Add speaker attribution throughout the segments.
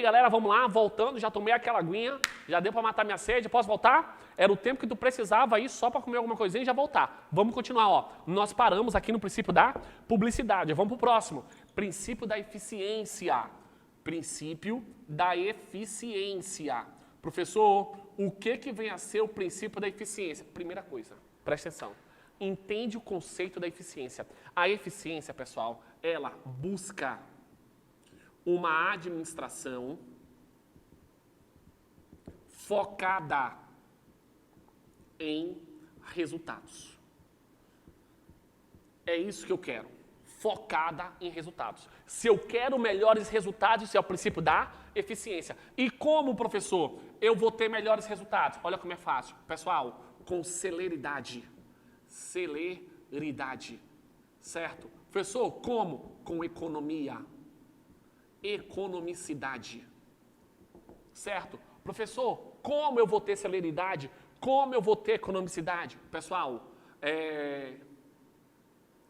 Speaker 1: galera, vamos lá, voltando, já tomei aquela aguinha, já deu para matar minha sede, posso voltar? Era o tempo que tu precisava ir só para comer alguma coisinha e já voltar. Vamos continuar, ó. Nós paramos aqui no princípio da publicidade. Vamos para o próximo. Princípio da eficiência. Princípio da eficiência. Professor, o que vem a ser o princípio da eficiência? Primeira coisa, presta atenção. Entende o conceito da eficiência. A eficiência, pessoal, ela busca uma administração focada em resultados. É isso que eu quero. Focada em resultados. Se eu quero melhores resultados, isso é o princípio da eficiência. E como, professor, eu vou ter melhores resultados? Olha como é fácil. Pessoal, com celeridade. Celeridade. Certo? Professor, como? Com economia. Economicidade. Certo? Professor, como eu vou ter celeridade? Como eu vou ter economicidade? Pessoal,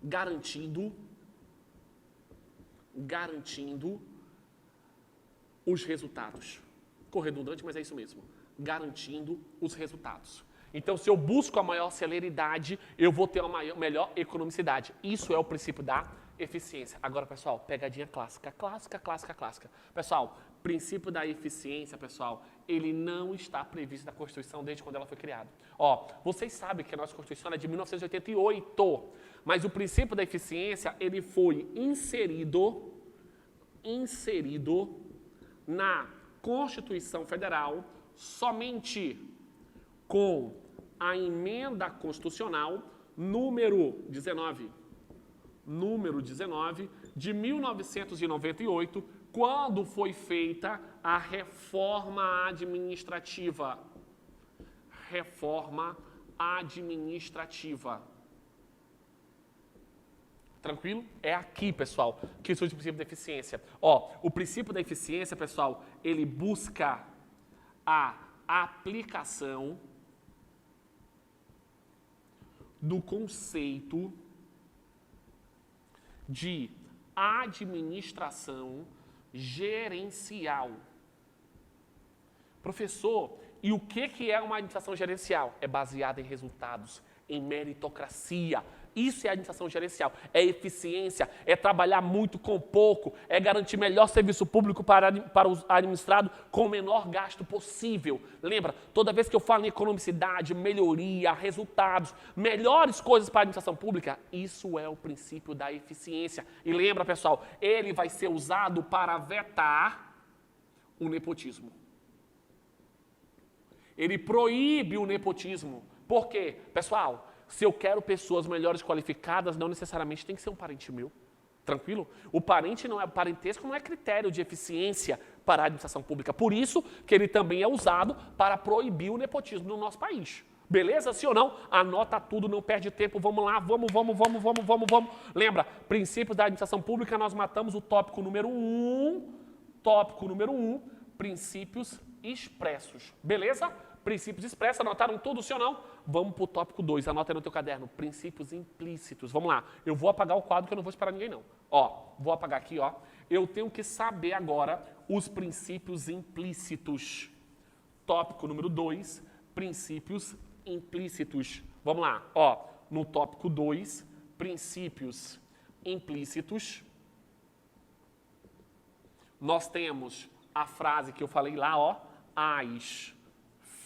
Speaker 1: garantindo os resultados. Ficou redundante, mas é isso mesmo. Garantindo os resultados. Então, se eu busco a maior celeridade, eu vou ter uma melhor economicidade. Isso é o princípio da eficiência. Agora, pessoal, pegadinha clássica. Clássica. Pessoal, princípio da eficiência, pessoal, ele não está previsto na Constituição desde quando ela foi criada. Ó, vocês sabem que a nossa Constituição é de 1988, mas o princípio da eficiência, ele foi inserido na Constituição Federal somente com a emenda constitucional número 19 de 1998, quando foi feita a reforma administrativa. Reforma administrativa. Tranquilo? É aqui, pessoal, que surge o princípio da eficiência. Ó, o princípio da eficiência, pessoal, ele busca a aplicação do conceito de administração gerencial. Professor, e o que é uma administração gerencial? É baseada em resultados, em meritocracia. Isso é administração gerencial, é eficiência, é trabalhar muito com pouco, é garantir melhor serviço público para o administrado com o menor gasto possível. Lembra, toda vez que eu falo em economicidade, melhoria, resultados, melhores coisas para a administração pública, isso é o princípio da eficiência. E lembra, pessoal, ele vai ser usado para vetar o nepotismo. Ele proíbe o nepotismo. Por quê? Pessoal, se eu quero pessoas melhores qualificadas, não necessariamente tem que ser um parente meu. Tranquilo? O parentesco não é critério de eficiência para a administração pública. Por isso que ele também é usado para proibir o nepotismo no nosso país. Beleza? Sim ou não? Anota tudo, não perde tempo. Vamos lá, vamos. Lembra, princípios da administração pública, nós matamos o tópico número 1. Tópico número 1, princípios expressos. Beleza? Princípios expressos, anotaram tudo, sim ou não? Vamos para o tópico 2, anota aí no teu caderno. Princípios implícitos. Vamos lá. Eu vou apagar o quadro que eu não vou esperar ninguém, não. Ó, vou apagar aqui, ó. Eu tenho que saber agora os princípios implícitos. Tópico número 2, princípios implícitos. Vamos lá. Ó, no tópico 2, princípios implícitos, nós temos a frase que eu falei lá, ó. As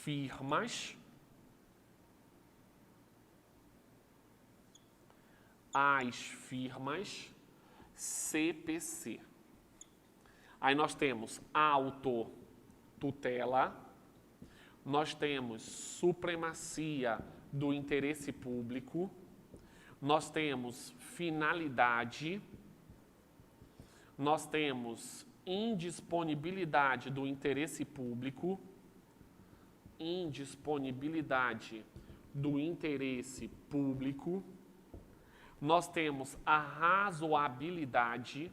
Speaker 1: firmas CPC. Aí nós temos autotutela, nós temos supremacia do interesse público, nós temos finalidade, nós temos indisponibilidade do interesse público, nós temos a razoabilidade,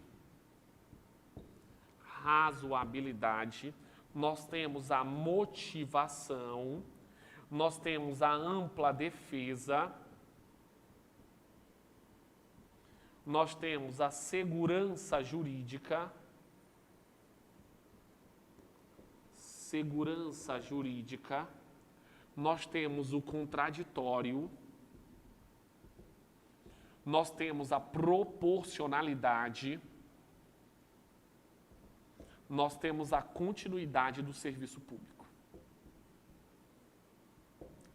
Speaker 1: nós temos a motivação, nós temos a ampla defesa, nós temos a segurança jurídica, segurança jurídica, nós temos o contraditório, nós temos a proporcionalidade, nós temos a continuidade do serviço público.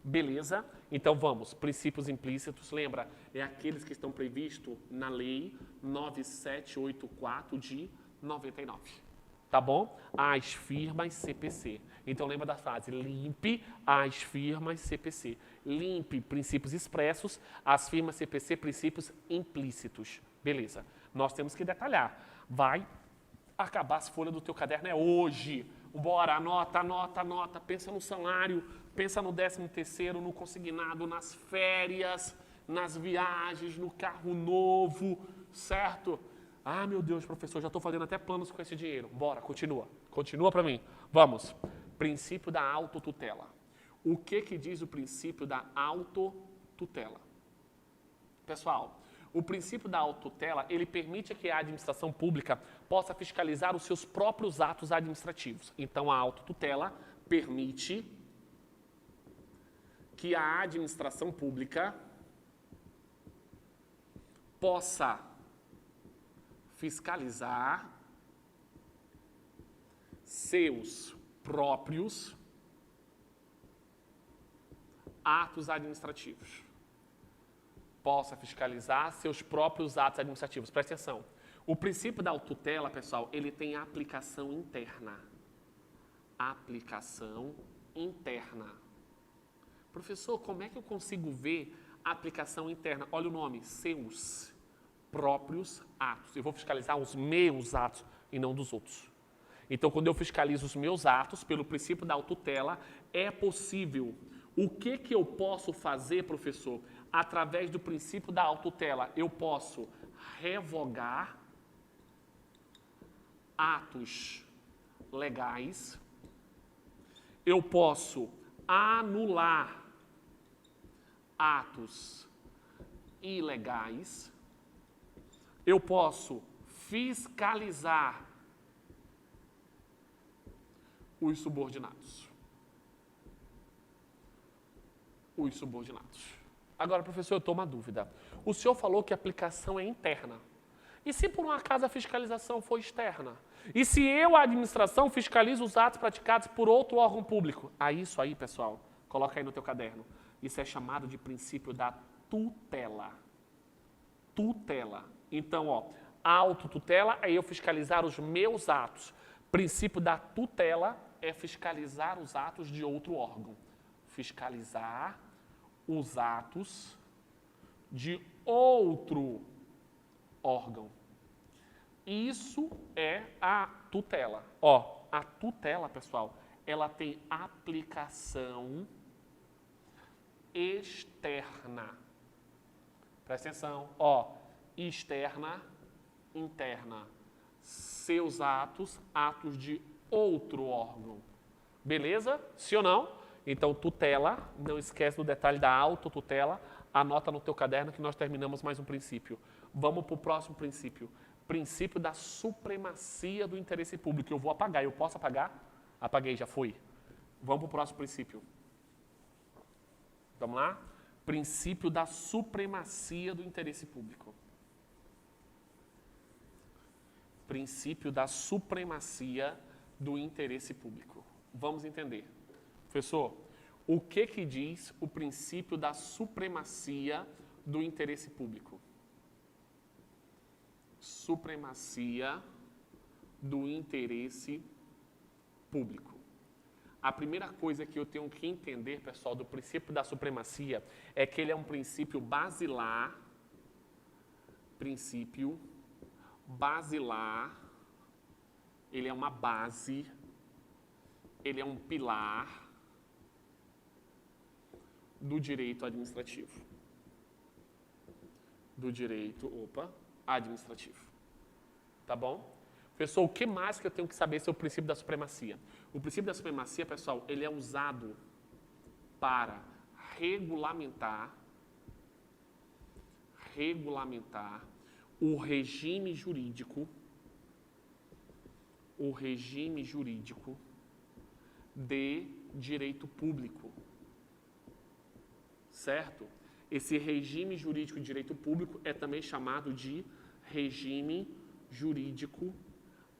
Speaker 1: Beleza? Então vamos, princípios implícitos, lembra, é aqueles que estão previstos na lei 9784 de 99. Tá bom? As firmas CPC. Então lembra da frase, limpe as firmas CPC. Limpe princípios expressos, as firmas CPC, princípios implícitos. Beleza. Nós temos que detalhar. Vai acabar as folhas do teu caderno é hoje. Bora, anota, anota, anota. Pensa no salário, pensa no 13º, no consignado, nas férias, nas viagens, no carro novo, certo? Ah, meu Deus, professor, já estou fazendo até planos com esse dinheiro. Bora, continua. Continua para mim. Vamos. Princípio da autotutela. O que diz o princípio da autotutela? Pessoal, o princípio da autotutela, ele permite que a administração pública possa fiscalizar os seus próprios atos administrativos. Então, a autotutela permite que a administração pública possa fiscalizar seus próprios atos administrativos. Possa fiscalizar seus próprios atos administrativos. Presta atenção. O princípio da autotutela, pessoal, ele tem aplicação interna. Aplicação interna. Professor, como é que eu consigo ver a aplicação interna? Olha o nome, seus próprios atos. Eu vou fiscalizar os meus atos e não dos outros. Então, quando eu fiscalizo os meus atos, pelo princípio da autotutela, é possível. O que eu posso fazer, professor? Através do princípio da autotutela, eu posso revogar atos legais, eu posso anular atos ilegais, eu posso fiscalizar os subordinados. Os subordinados. Agora, professor, eu estou uma dúvida. O senhor falou que a aplicação é interna. E se por um acaso a fiscalização for externa? E se eu, a administração, fiscalizo os atos praticados por outro órgão público? Isso aí, pessoal, coloca aí no teu caderno. Isso é chamado de princípio da tutela. Tutela. Então, autotutela é eu fiscalizar os meus atos. Princípio da tutela é fiscalizar os atos de outro órgão. Fiscalizar os atos de outro órgão. Isso é a tutela. A tutela, pessoal, ela tem aplicação externa. Presta atenção. Externa, interna. Seus atos, atos de outro órgão. Beleza? Sim ou não? Então, tutela, não esquece do detalhe da autotutela, anota no teu caderno que nós terminamos mais um princípio. Vamos para o próximo princípio. Princípio da supremacia do interesse público. Eu vou apagar, eu posso apagar? Apaguei, já foi. Vamos para o próximo princípio. Vamos lá? Princípio da supremacia do interesse público. Princípio da supremacia do interesse público. Vamos entender. Professor, o que diz o princípio da supremacia do interesse público? Supremacia do interesse público. A primeira coisa que eu tenho que entender, pessoal, do princípio da supremacia é que ele é um princípio basilar, ele é uma base, ele é um pilar do direito administrativo. Do direito, administrativo. Tá bom? Professor, o que mais que eu tenho que saber sobre o princípio da supremacia? O princípio da supremacia, pessoal, ele é usado para regulamentar o regime jurídico de direito público. Certo? Esse regime jurídico de direito público é também chamado de regime jurídico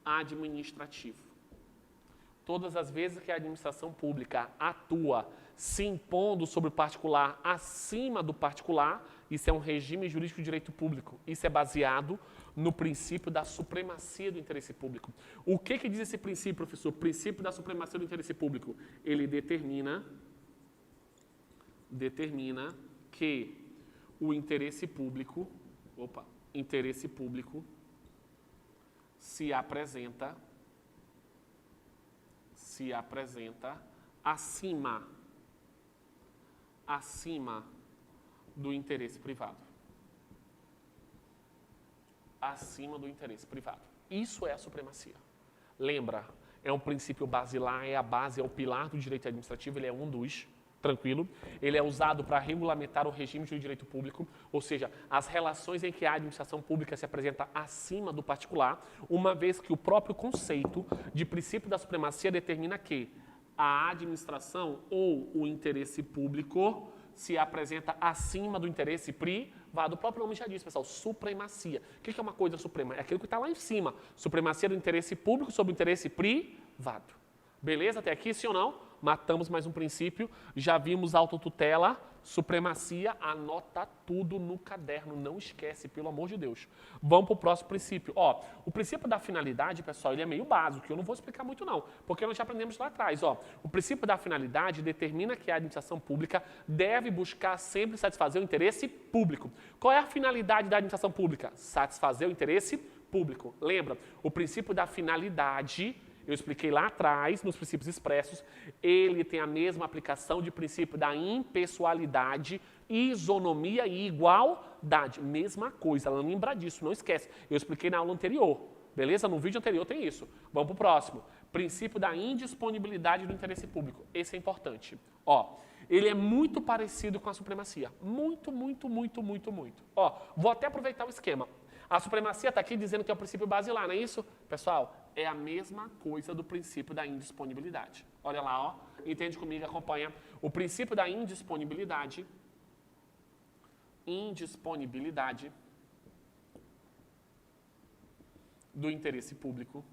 Speaker 1: administrativo. Todas as vezes que a administração pública atua se impondo sobre o particular acima do particular, isso é um regime jurídico de direito público. Isso é baseado no princípio da supremacia do interesse público. O que diz esse princípio, professor? O princípio da supremacia do interesse público. Ele determina que o interesse público se apresenta acima do interesse privado. Acima do interesse privado. Isso é a supremacia. Lembra, é um princípio basilar, é a base, é o pilar do direito administrativo, ele é um dos, tranquilo. Ele é usado para regulamentar o regime de direito público, ou seja, as relações em que a administração pública se apresenta acima do particular, uma vez que o próprio conceito de princípio da supremacia determina que a administração ou o interesse público se apresenta acima do interesse privado. O próprio nome já diz, pessoal, supremacia. O que é uma coisa suprema? É aquilo que está lá em cima. Supremacia do interesse público sobre o interesse privado. Beleza? Até aqui, sim ou não? Matamos mais um princípio. Já vimos autotutela, supremacia. Anota tudo no caderno. Não esquece, pelo amor de Deus. Vamos para o próximo princípio. Ó, o princípio da finalidade, pessoal, ele é meio básico, que eu não vou explicar muito não, porque nós já aprendemos lá atrás. Ó, o princípio da finalidade determina que a administração pública deve buscar sempre satisfazer o interesse público. Qual é a finalidade da administração pública? Satisfazer o interesse público. Lembra? O princípio da finalidade, eu expliquei lá atrás, nos princípios expressos, ele tem a mesma aplicação de princípio da impessoalidade, isonomia e igualdade. Mesma coisa, lembra disso, não esquece. Eu expliquei na aula anterior, beleza? No vídeo anterior tem isso. Vamos para o próximo. Princípio da indisponibilidade do interesse público. Esse é importante. Ó, ele é muito parecido com a supremacia. Muito. Ó, vou até aproveitar o esquema. A supremacia está aqui dizendo que é o princípio basilar, não é isso? Pessoal, é a mesma coisa do princípio da indisponibilidade. Olha lá, ó, entende comigo, acompanha. O princípio da indisponibilidade do interesse público,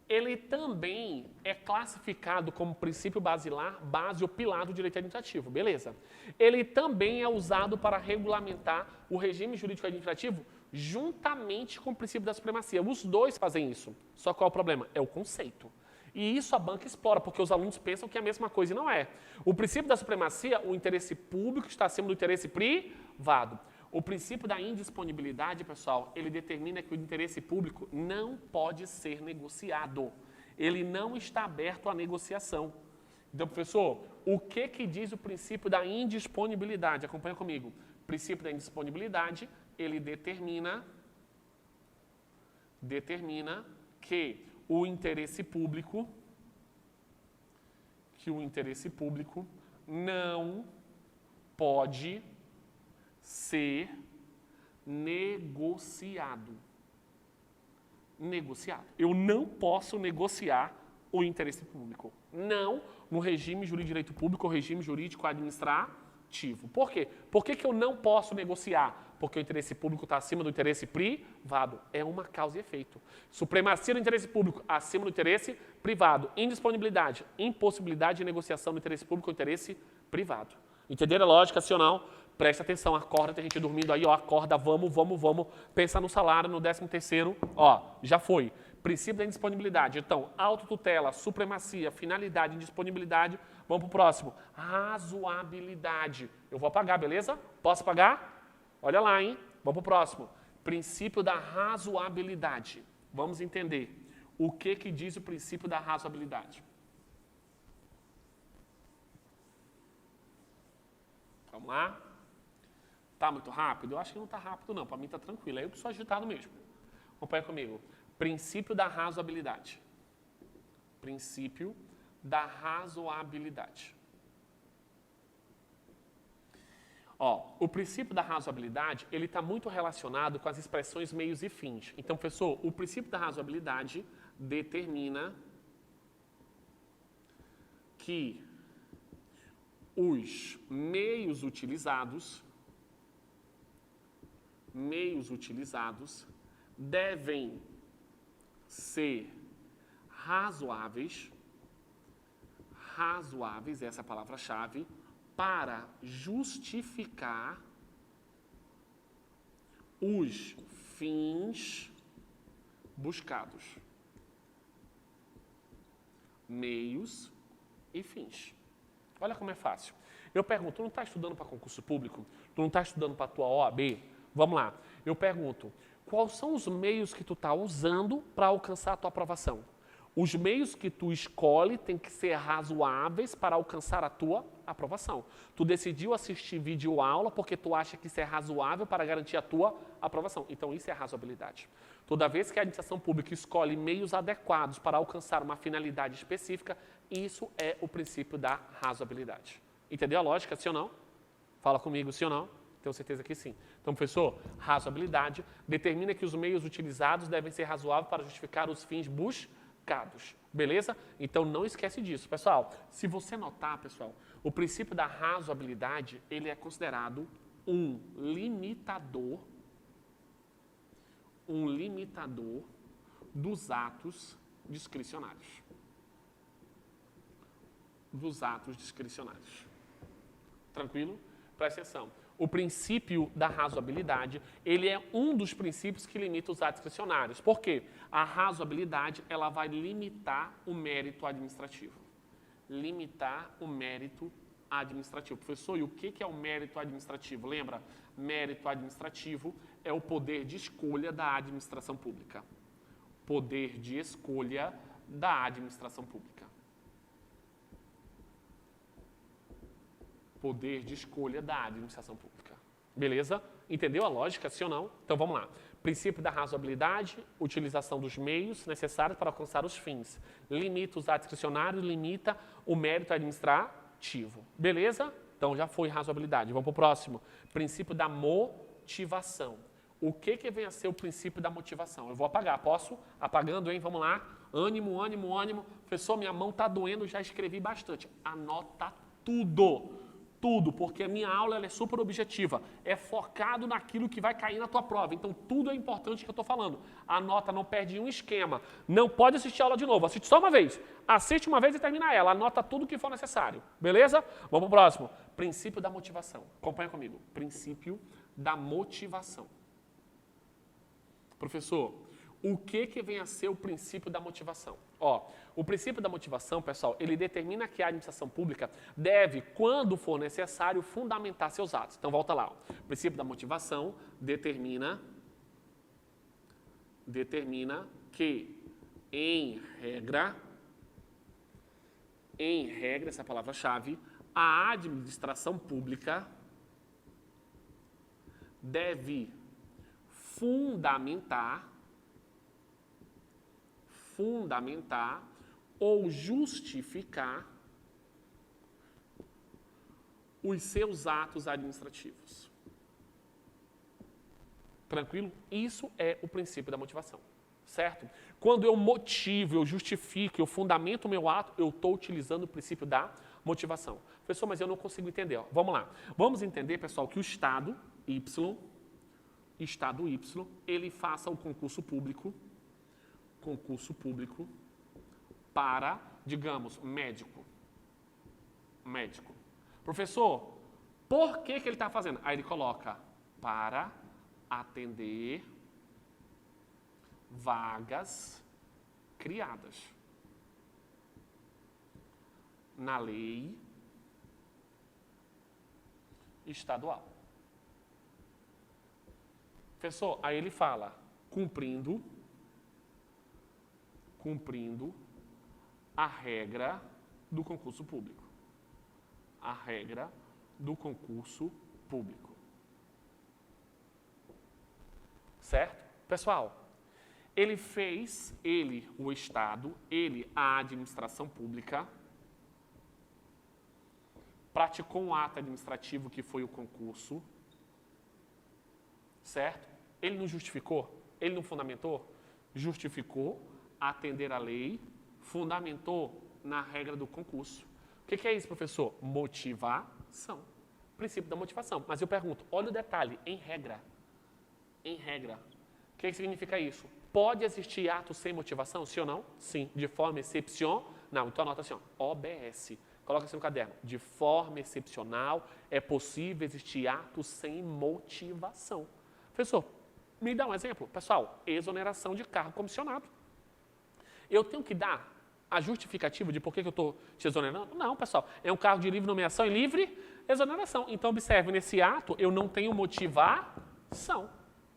Speaker 1: ele também é classificado como princípio basilar, base ou pilar do direito administrativo, beleza? Ele também é usado para regulamentar o regime jurídico administrativo juntamente com o princípio da supremacia. Os dois fazem isso. Só qual é o problema? É o conceito. E isso a banca explora, porque os alunos pensam que é a mesma coisa e não é. O princípio da supremacia, o interesse público está acima do interesse privado. O princípio da indisponibilidade, pessoal, ele determina que o interesse público não pode ser negociado. Ele não está aberto à negociação. Então, professor, o que diz o princípio da indisponibilidade? Acompanha comigo. O princípio da indisponibilidade, ele determina que o interesse público não pode ser negociado. Eu não posso negociar o interesse público. Não no regime jurídico de direito público ou regime jurídico administrativo. Por quê? Por que eu não posso negociar? Porque o interesse público está acima do interesse privado. É uma causa e efeito. Supremacia do interesse público acima do interesse privado. Indisponibilidade, impossibilidade de negociação do interesse público com o interesse privado. Entenderam a lógica, sim ou não? Presta atenção, acorda, tem gente dormindo aí, ó, acorda, vamos. Pensar no salário, no 13º, ó, já foi. Princípio da indisponibilidade. Então, autotutela, supremacia, finalidade, indisponibilidade. Vamos para o próximo. Razoabilidade. Eu vou apagar, beleza? Posso apagar? Olha lá, hein? Vamos para o próximo. Princípio da razoabilidade. Vamos entender o que diz o princípio da razoabilidade. Vamos lá? Tá muito rápido? Eu acho que não está rápido, não. Para mim está tranquilo. Eu que sou agitado mesmo. Acompanha comigo. Princípio da razoabilidade. Princípio da razoabilidade. Ó, o princípio da razoabilidade, ele está muito relacionado com as expressões meios e fins. Então, professor, o princípio da razoabilidade determina que os meios utilizados devem ser razoáveis, essa é a palavra-chave, para justificar os fins buscados. Meios e fins. Olha como é fácil. Eu pergunto, tu não está estudando para concurso público? Tu não está estudando para a tua OAB? Vamos lá. Eu pergunto, quais são os meios que tu está usando para alcançar a tua aprovação? Os meios que tu escolhe têm que ser razoáveis para alcançar a tua aprovação. Tu decidiu assistir vídeo aula porque tu acha que isso é razoável para garantir a tua aprovação. Então, isso é razoabilidade. Toda vez que a administração pública escolhe meios adequados para alcançar uma finalidade específica, isso é o princípio da razoabilidade. Entendeu a lógica, sim ou não? Fala comigo, sim ou não? Tenho certeza que sim. Então, professor, razoabilidade determina que os meios utilizados devem ser razoáveis para justificar os fins buscados. Beleza? Então, não esquece disso. Pessoal, se você notar, pessoal, o princípio da razoabilidade, ele é considerado um limitador dos atos discricionários. Tranquilo? Presta atenção. O princípio da razoabilidade, ele é um dos princípios que limita os atos discricionários. Por quê? A razoabilidade, ela vai limitar o mérito administrativo. Professor, e o que é o mérito administrativo? Lembra? Mérito administrativo é o poder de escolha da administração pública. Poder de escolha da administração pública. Poder de escolha da administração pública. Beleza? Entendeu a lógica, sim ou não? Então, vamos lá. Princípio da razoabilidade, utilização dos meios necessários para alcançar os fins. Limita os atos discricionários, limita o mérito administrativo. Beleza? Então, já foi razoabilidade. Vamos para o próximo. Princípio da motivação. O que vem a ser o princípio da motivação? Eu vou apagar. Posso? Apagando, hein? Vamos lá. Ânimo. Professor, minha mão está doendo, já escrevi bastante. Anota tudo. Tudo, porque a minha aula ela é super objetiva, é focado naquilo que vai cair na tua prova, então tudo é importante que eu estou falando. Anota, não perde um esquema, não pode assistir a aula de novo, assiste só uma vez, assiste uma vez e termina ela, anota tudo o que for necessário, beleza? Vamos para o próximo, princípio da motivação, acompanha comigo, princípio da motivação. Professor, o que vem a ser o princípio da motivação? O princípio da motivação, pessoal, ele determina que a administração pública deve, quando for necessário, fundamentar seus atos. Então, volta lá. O princípio da motivação determina que, em regra, essa é a palavra-chave, a administração pública deve fundamentar ou justificar os seus atos administrativos. Tranquilo? Isso é o princípio da motivação, certo? Quando eu motivo, eu justifico, eu fundamento o meu ato, eu estou utilizando o princípio da motivação. Professor, mas eu não consigo entender. Vamos lá. Vamos entender, pessoal, que o Estado Y, ele faça o concurso público para, digamos, médico. Professor, por que ele está fazendo? Aí ele coloca para atender vagas criadas na lei estadual. Professor, aí ele fala, cumprindo a regra do concurso público. Certo? Pessoal, o Estado, a administração pública, praticou um ato administrativo que foi o concurso, certo? Ele não justificou? Ele não fundamentou? Justificou, atender a lei, fundamentou na regra do concurso. O que é isso, professor? Motivação. Princípio da motivação. Mas eu pergunto, olha o detalhe, em regra. Em regra. O que significa isso? Pode existir ato sem motivação, sim ou não? Sim. De forma excepcional? Não. Então anota assim, ó, OBS. Coloca assim no caderno. De forma excepcional, é possível existir ato sem motivação. Professor, me dá um exemplo. Pessoal, exoneração de cargo comissionado. Eu tenho que dar a justificativa de por que eu estou te exonerando? Não, pessoal. É um cargo de livre nomeação e livre exoneração. Então, observe, nesse ato, eu não tenho motivação.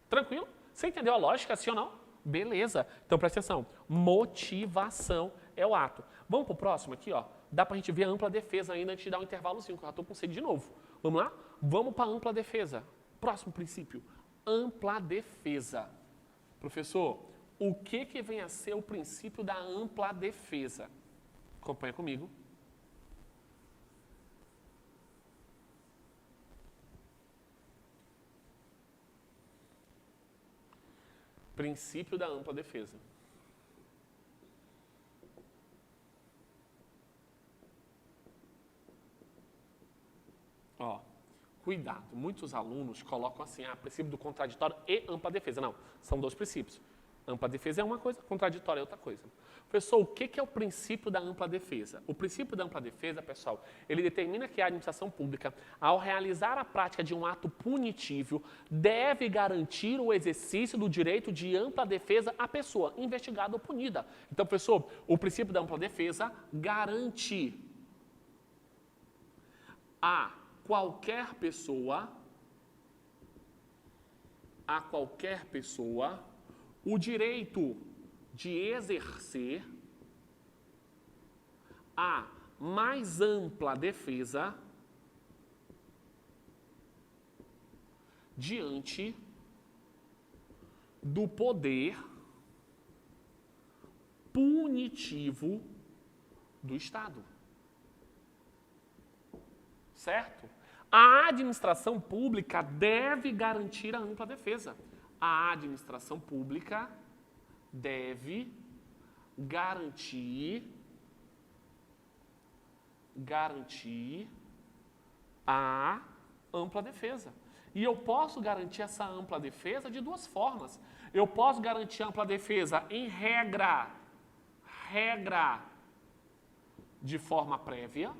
Speaker 1: Tranquilo? Você entendeu a lógica, sim ou não? Beleza. Então, presta atenção. Motivação é o ato. Vamos para o próximo aqui, ó. Dá para a gente ver a ampla defesa ainda antes de dar um intervalozinho, que eu já estou com sede de novo. Vamos lá? Vamos para a ampla defesa. Próximo princípio. Ampla defesa. Professor, o que vem a ser o princípio da ampla defesa? Acompanha comigo. Princípio da ampla defesa. Ó, cuidado, muitos alunos colocam assim, princípio do contraditório e ampla defesa. Não, são dois princípios. Ampla defesa é uma coisa, contraditório é outra coisa. Professor, o que é o princípio da ampla defesa? O princípio da ampla defesa, pessoal, ele determina que a administração pública, ao realizar a prática de um ato punitivo, deve garantir o exercício do direito de ampla defesa à pessoa investigada ou punida. Então, professor, o princípio da ampla defesa garante a qualquer pessoa o direito de exercer a mais ampla defesa diante do poder punitivo do Estado. Certo? A administração pública deve garantir a ampla defesa. A administração pública deve garantir a ampla defesa. E eu posso garantir essa ampla defesa de duas formas. Eu posso garantir a ampla defesa em regra de forma prévia,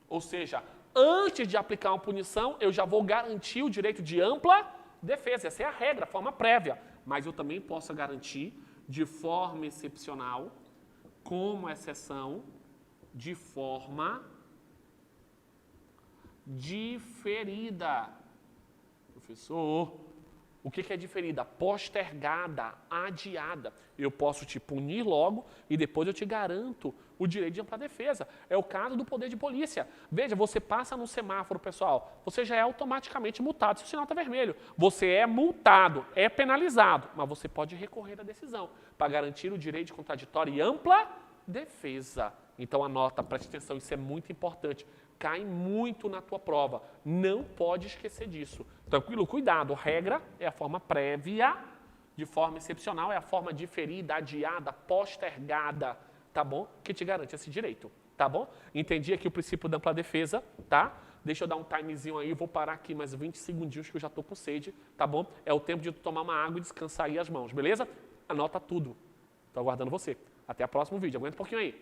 Speaker 1: ou seja, antes de aplicar uma punição, eu já vou garantir o direito de ampla defesa. Essa é a regra, a forma prévia. Mas eu também posso garantir de forma excepcional, como exceção, de forma diferida. Professor, o que é diferida? Postergada, adiada. Eu posso te punir logo e depois eu te garanto o direito de ampla defesa. É o caso do poder de polícia. Veja, você passa no semáforo, pessoal, você já é automaticamente multado se o sinal está vermelho. Você é multado, é penalizado, mas você pode recorrer à decisão para garantir o direito de contraditório e ampla defesa. Então anota, preste atenção, isso é muito importante. Cai muito na tua prova. Não pode esquecer disso. Tranquilo? Cuidado. Regra é a forma prévia, de forma excepcional é a forma diferida, adiada, postergada, tá bom? Que te garante esse direito, tá bom? Entendi aqui o princípio da ampla defesa, tá? Deixa eu dar um timezinho aí, vou parar aqui mais 20 segundinhos que eu já tô com sede, tá bom? É o tempo de tu tomar uma água e descansar aí as mãos, beleza? Anota tudo. Tô aguardando você. Até o próximo vídeo. Aguenta um pouquinho aí.